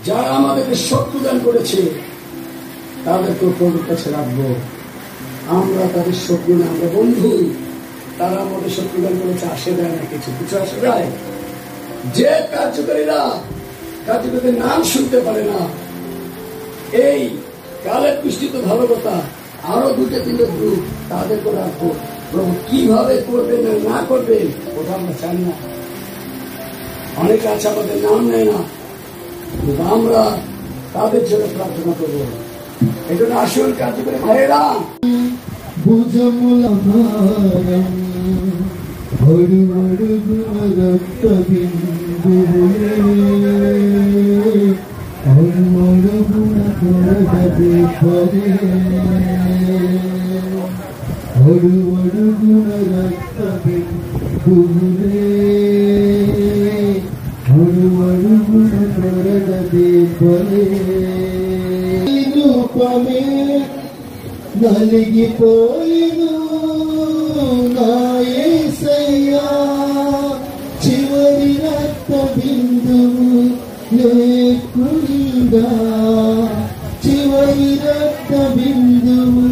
যারা আমাদেরকে শক্তি দান করেছে তাদেরকে প্রভুর কাছে রাখবো। আমরা তাদের শক্তি না, আমরা বন্ধু। তারা আমাদের শক্তি দান করেছে, আসে দেয় না, কিছু কিছু আসে দেয়। যে কার্যকারীরা কার্যকারীদের নাম শুনতে পারে না, এই কালের পুষ্টিত ভালো কথা, আরো 2-3 গ্রুপ তাদেরকে রাখবো। প্রভু কিভাবে করবেন না করবেন ওটা আমরা জানি না। অনেকে আছে আমাদের নাম নেয় না, কিন্তু আমরা তাদের জন্য প্রার্থনা করবো। এই জন্য আসল কার্যকরী ভাইয়েরা నలిగిపోయిను నా యేసయ్యా, చివరి రక్త బిందువు లేకుండా, చివరి రక్త బిందువు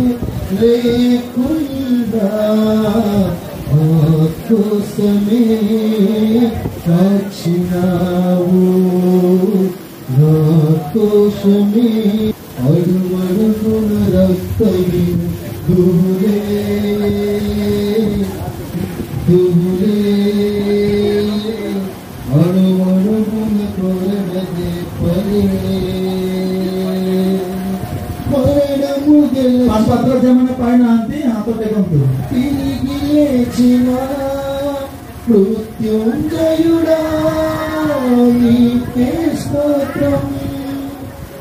లేకుండా ఆ కోసమే కాచినావు, నా కోసమే అడుగడుగున రక్తమి దుహులే దుహులే అడుగడుగున కొరడదే పలే మరణము గెలిచి పాడినాంతి ఆతో టెకంతు తిరిగి లేచిన మృత్యుంజయుడా నీకే స్తోత్రం.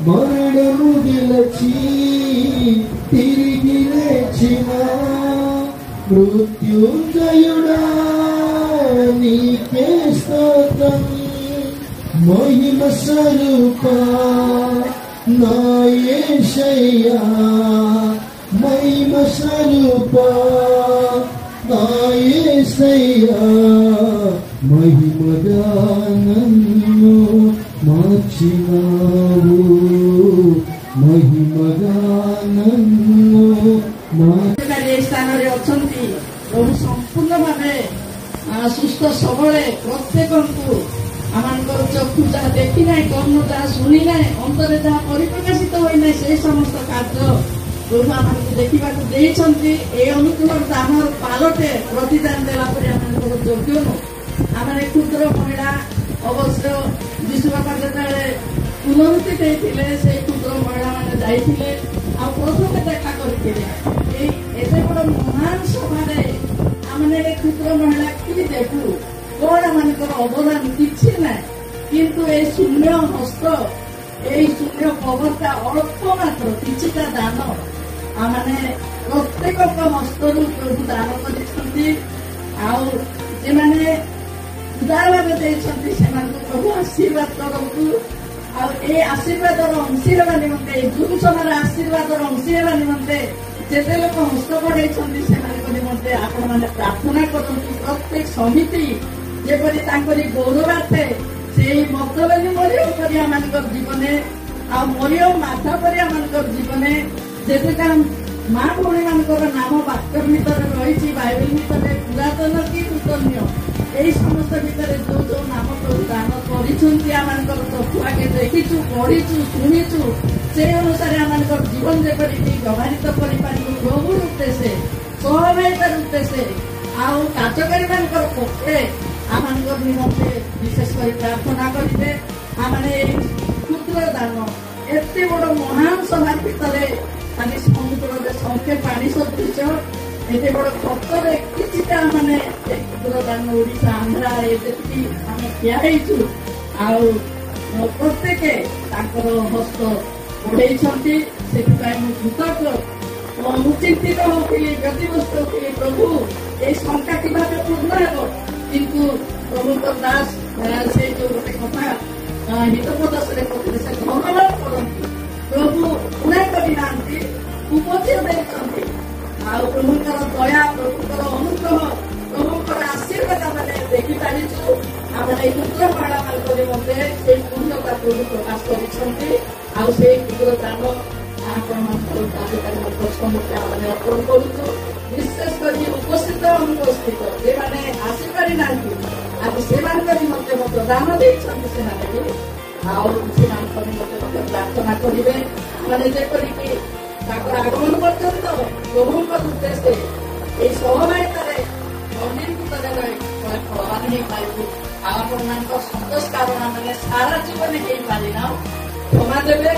మరణము గెలిచి తిరిగి లేచిన మృత్యుంజయుడా నీకే స్తోత్రం. మహిమ స్వరూపా నా యేసయ్యా, మహిమ స్వరూపా నా యేసయ్యా, మహిమగా నన్ను మార్చినావు, మహిమగా నన్ను ସ୍ଥାନରେ ଅଛନ୍ତି। ପ୍ରଭୁ ସମ୍ପୂର୍ଣ୍ଣ ଭାବେ ସୁସ୍ଥ ସବଳ ପ୍ରତ୍ୟେକଙ୍କୁ ଆମମାନଙ୍କର ଚକ୍ଷୁ ଯାହା ଦେଖି ନାହିଁ, କର୍ଣ୍ଣ ଯାହା ଶୁଣି ନାହିଁ, ଅନ୍ତରରେ ଯାହା ପରିପ୍ରକାଶିତ ହୋଇନାହିଁ, ସେ ସମସ୍ତ କାର୍ଯ୍ୟ ପ୍ରଭୁ ଆମମାନଙ୍କୁ ଦେଖିବାକୁ ଦେଇଛନ୍ତି। ଏ ଅନୁକୂଳରେ ଆମର ପାଲଟେ ପ୍ରତିଦାନ ଦେଲା ପରେ ଆମମାନଙ୍କର ଯୋଗ୍ୟ ନୁହଁ। ଆମେ କ୍ଷୁଦ୍ର ମହିଳା ଅବଶ୍ୟ ଯୀଶୁ ବାପା ଯେତେବେଳେ ପୁନରୁକ୍ତି ଦେଇଥିଲେ, ସେଇ କ୍ଷୁଦ୍ର ମହିଳାମାନେ ଯାଇଥିଲେ ଆଉ ପ୍ରଥମେ ଦେଖା କରିଥିଲେ। ଏଇ ଏତେ ବଡ଼ ମହାନ ସଭାରେ ଆମେ କ୍ଷୁଦ୍ର ମହିଳା କି ଦେଖୁ, କଣ ମାନଙ୍କର ଅବଦାନ କିଛି ନାହିଁ। କିନ୍ତୁ ଏଇ ଶୂନ୍ୟ ହସ୍ତ, ଏଇ ଶୂନ୍ୟ କବରଟା ଅଳ୍ପ ମାତ୍ର କିଛିଟା ଦାନ ଆମେ ପ୍ରତ୍ୟେକଙ୍କ ହସ୍ତରୁ ପ୍ରଭୁ ଦାନ କରିଛନ୍ତି। ଆଉ ସେମାନେ ଉଦାର ଭାବେ ଦେଇଛନ୍ତି, ସେମାନଙ୍କୁ ପ୍ରଭୁ ଆଶୀର୍ବାଦ କରନ୍ତୁ। ଆଉ ଏ ଆଶୀର୍ବାଦର ଅଂଶୀ ହେବା ନିମନ୍ତେ, ଏ ଜୁନ୍ ସଭାର ଆଶୀର୍ବାଦର ଅଂଶୀ ହେବା ନିମନ୍ତେ ଯେତେ ଲୋକ ହସ୍ତ ବଢେଇଛନ୍ତି ସେମାନଙ୍କ ନିମନ୍ତେ ଆପଣମାନେ ପ୍ରାର୍ଥନା କରନ୍ତୁ। ପ୍ରତ୍ୟେକ ସମିତି ଯେପରି ତାଙ୍କରି ଗୌରବାର୍ଥେ ସେଇ ମତଲୀ ମରିୟମ କରି ଆମମାନଙ୍କର ଜୀବନେ, ଆଉ ମରିୟମ ମାତା କରି ଆମମାନଙ୍କର ଜୀବନେ ଯେତେଟା ମା ଭଉଣୀ ମାନଙ୍କର ନାମ ବାକ୍ୟ ଭିତରେ ରହିଛି, ବାଇବେଲ ଭିତରେ ପୁରାତନ କି ନୂତନ, এই সমস্ত ভিতরে ଯୋଉ ଯୋଉ ନାମ ପ୍ରଭୁ ଦାନ କରିଛନ୍ତି, ଆମମାନଙ୍କର ଚକ୍ଷୁ ଆଗେ ଦେଖିଛୁ, ପଢିଛୁ, ଶୁଣିଛୁ, সেই ଅନୁସାରେ ଆମମାନଙ୍କର ଜୀବନ ଯେପରିକି ବ୍ୟବହାରିତ କରିପାରିବୁ ପ୍ରଭୁର ଉଦ୍ଦେଶ୍ୟ, ସହଭାଗିତାର ଉଦ୍ଦେଶ୍ୟ ଆଉ କାର୍ଯ୍ୟକାରୀ ମାନଙ୍କର ପକ୍ଷେ ଆମମାନଙ୍କର ନିମନ୍ତେ ବିଶେଷ କରି ପ୍ରାର୍ଥନା କରିବେ। ଆମେ ଏଇ କ୍ଷୁଦ୍ର ଦାନ ଏତେ ବଡ ମହାନ ସଭା ଭିତରେ ଆମେ ସମୁଦ୍ରରେ ସଂଖ୍ୟା ପାଣି ସଦୃଶ ଏତେ ବଡ ଖର୍ଚ୍ଚରେ କିଛିଟା ମାନେ କ୍ଷୁଦ୍ର ଦାନ ଓଡିଶା ଆନ୍ଧ୍ରା ଯେତିକି ଆମେ ଠିଆ ହେଇଛୁ, ଆଉ ପ୍ରତ୍ୟେକ ତାଙ୍କର ହସ୍ତ ବଢେଇଛନ୍ତି। ସେଥିପାଇଁ ମୁଁ କୃତଜ୍ଞ। ମୁଁ ଚିନ୍ତିତ ହଉଥିଲି, ବ୍ୟତିବ୍ୟସ୍ତ ହଉଥିଲି, ପ୍ରଭୁ ଏଇ ସଂଖ୍ୟା କିଭାବେ ପୂର୍ଣ୍ଣ ହେବ। କିନ୍ତୁ ପ୍ରଭୁଙ୍କ ଦାସ ସେ ଯୋଉ ଗୋଟେ କଥା ହିତୋପଦେଶରେ କହିଥିଲେ, ସେ ଧନ୍ୟବାଦ କରନ୍ତି। ପ୍ରଭୁ ଉଣା କରିନାହାନ୍ତି, ଉପଦେଶ ଦେଇଛନ୍ତି। ଆଉ ପ୍ରଭୁଙ୍କର ଦୟା, ପ୍ରଭୁଙ୍କର ଅନୁଗ୍ରହ, ପ୍ରଭୁଙ୍କର ଆଶୀର୍ବାଦ ଆମେ ଦେଖିପାରିଛୁ। ଆମର ଏଇ କ୍ଷୁଦ୍ର ପାଳମାନଙ୍କ ନିମନ୍ତେ ସେଇ ପୂର୍ଣ୍ଣତା ପ୍ରଭୁ ପ୍ରକାଶ କରିଛନ୍ତି। ଆଉ ସେଇ କ୍ଷୁଦ୍ର ଦାନ ଆପଣମାନଙ୍କର ଅଧିକାରୀ ମଧ୍ୟ ସମ୍ମୁଖରେ ଆମେ ଅର୍ପଣ କରୁଛୁ। ବିଶେଷ କରି ଉପସ୍ଥିତ ଅନୁପସ୍ଥିତ ଯେଉଁମାନେ ଆସିପାରିନାହାନ୍ତି ଆଜି ସେମାନଙ୍କ ନିମନ୍ତେ ମଧ୍ୟ ଦାନ ଦେଇଛନ୍ତି ସେମାନେ ବି। ଆଉ ସେମାନଙ୍କ ନିମନ୍ତେ ମଧ୍ୟ ପ୍ରାର୍ଥନା କରିବେ। ମାନେ ଯେପରିକି ତାଙ୍କର ଆଗମନ ପର୍ଯ୍ୟନ୍ତ ପ୍ରଭୁଙ୍କ ଉଦ୍ଦେଶ୍ୟରେ ଏଇ ସହଭାଗିତାରେ ଅନିର୍ଭୂତ ଫଳବାନ ହେଇପାରିବୁ। ଆଉ ଆପଣମାନଙ୍କ ସନ୍ତୋଷ କାରଣ ମାନେ ସାରା ଜୀବନ ହେଇପାରିନା କ୍ଷମା ଦେବେ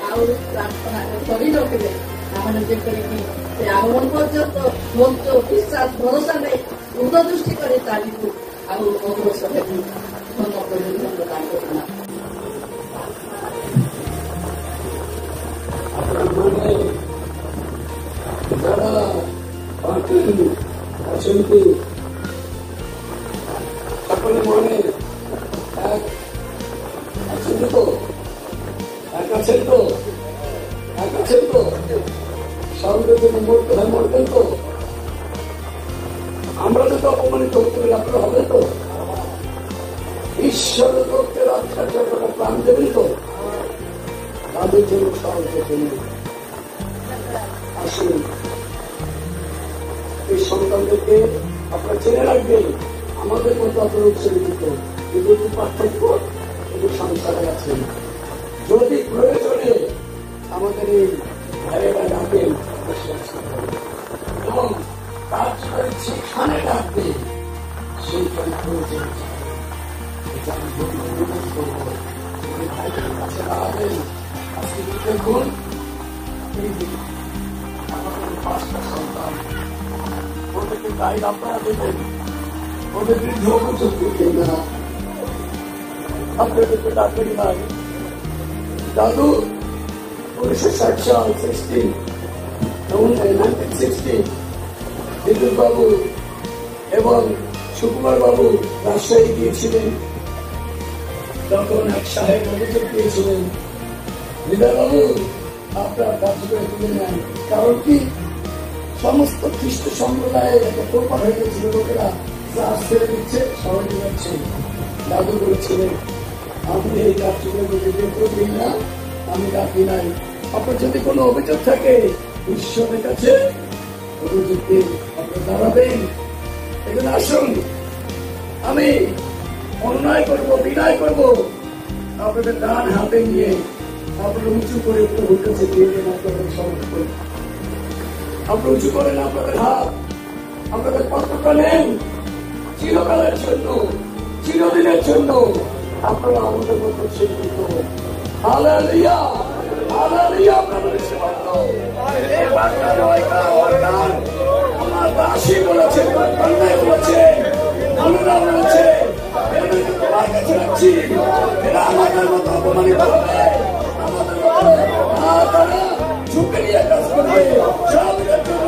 ଆଉ ପ୍ରାର୍ଥନା କରି ରଖିବେ। ଆମେ ଯେପରିକି ସେ ଆଗମନ ପର୍ଯ୍ୟନ୍ତ ଧୈର୍ଯ୍ୟ ବିଶ୍ୱାସ ଭରସା ନେଇ ଦୂରଦୃଷ୍ଟି କରି ଚାଲିବୁ ଆଉ ଅଗ୍ରସର ହେବୁ। ଧନ୍ୟବାଦ କରୁନା যারা অଛନ୍ତି সকলে মনে এক আছেন তো এক আছেন তো এক আছেন তো সঙ্গে যদি মরতেন তো আমরা যদি অপমানিত হতে আপনার হবে তো ঈশ্বরের লোককে রক্ষার জন্য প্রাণ দেবেন তো তাদের জন্য সাহায্য করুন। আসুন এই সন্তানদেরকে আপনারা জেনে রাখবেন আমাদের মতো আপনার উৎসর্গিত কিন্তু পার্থক্য কিন্তু সংসারে আছে। যদি প্রয়োজনে আমাদের এই ভাইয়েরা ডাকেন এবং কাজ করে সেখানে ডাকবে সেইখানে প্রয়োজন ভাইদের কাছে দাঁড়াবেন। আজকে দেখুন আমাদের 5টা সন্তান ওদেরকে গাইড আপনারা দেবেন। ওদের বৃদ্ধ অভিযোগ করবেন না আপনাদেরকে ডাকেন নাই। দাদু 1960 সাল 1916 বিদ্যুৎ বাবু এবং সুকুমার বাবু রাজশাহী গিয়েছিলেন। তখন এক সাহেব অভিযোগ দিয়েছিলেন হৃদয় বাবু আপনার কার্যক্রম তুলে নেন। কারণ কি সমস্ত খ্রিস্ট সম্প্রদায়ের একটা তোলপাড় হয়ে গেছিল, লোকেরা ক্লাস ছেড়ে দিচ্ছে শহরে যাচ্ছে। দাদু বলেছিলেন আপনি এই কার্যক্রম করবেন না, আমি ডাকি নাই। আপনার যদি কোনো অভিযোগ থাকে ঈশ্বরের কাছে অভিযোগকে আপনি দাঁড়াবেন। এখানে আসুন, আমি অন্যায় করবো, বিনয় করবো, আপনাদের ডান হাতে নিয়ে আপনারা উঁচু করে প্রভুর কাছে দিয়ে দেন। আপনাদের সমর্পণ আপনারা উঁচু করেন আপনাদের হাত, আপনাদের পত্রটা নেন চিরকালের জন্য, চিরদিনের জন্য আপনারা আমাদের মতো স্বীকৃত। Hallelujah, hallelujah. আপনাদের সেবা আমার দাসী বলেছে, কন্যাই বলেছে, অনুরা বলেছে, তোমার কাছে রাখছি। এরা আমাদের মতো অপমানিত হবে, তারা ঝুঁকে নিয়ে কাজ করবে, সবের জন্য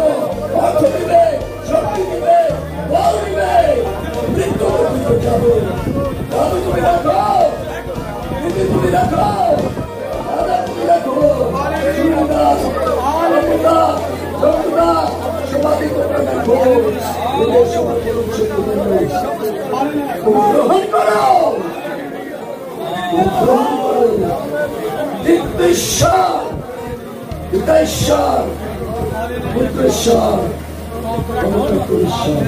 অর্থ দিবে, শক্তি দিবে, বল দিবে, মৃত্যু যাবে। তবে তুমি রাখো, তুমি রাখো, তুমি রাখো। গ্রহণ করো, গ্রহণ করো। ঈশ্বর, পিতাশ্বর, পুত্রেশ্বর, ঈশ্বর।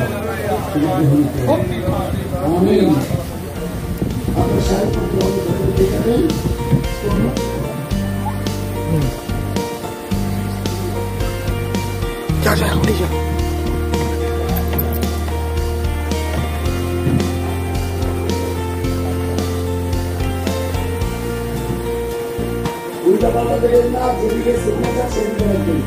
আমিন। আপনার সাহেব দেখাবেন। যা যা উঠে যা। উল্টা পাল্টা দেবেন না, যেদিকে সিগনেচার সেদিকে রাখবেন।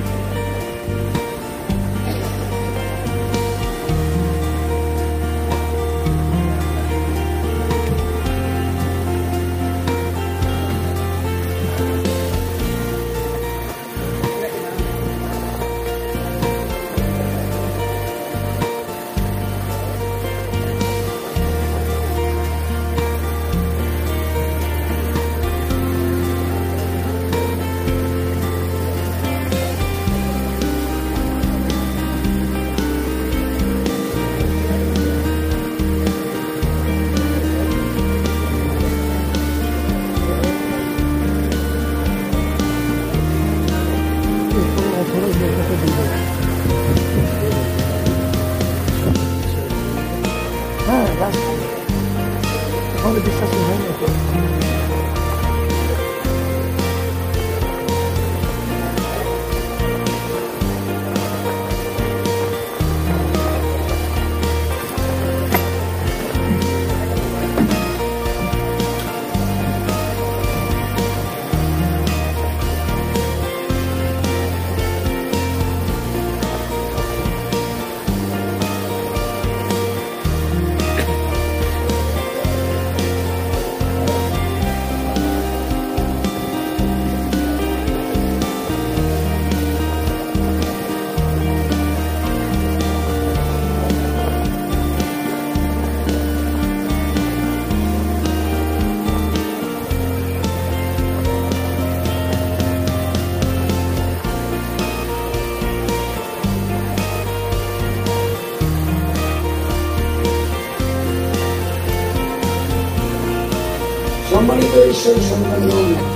ঈশ্বরের সন্তান নন।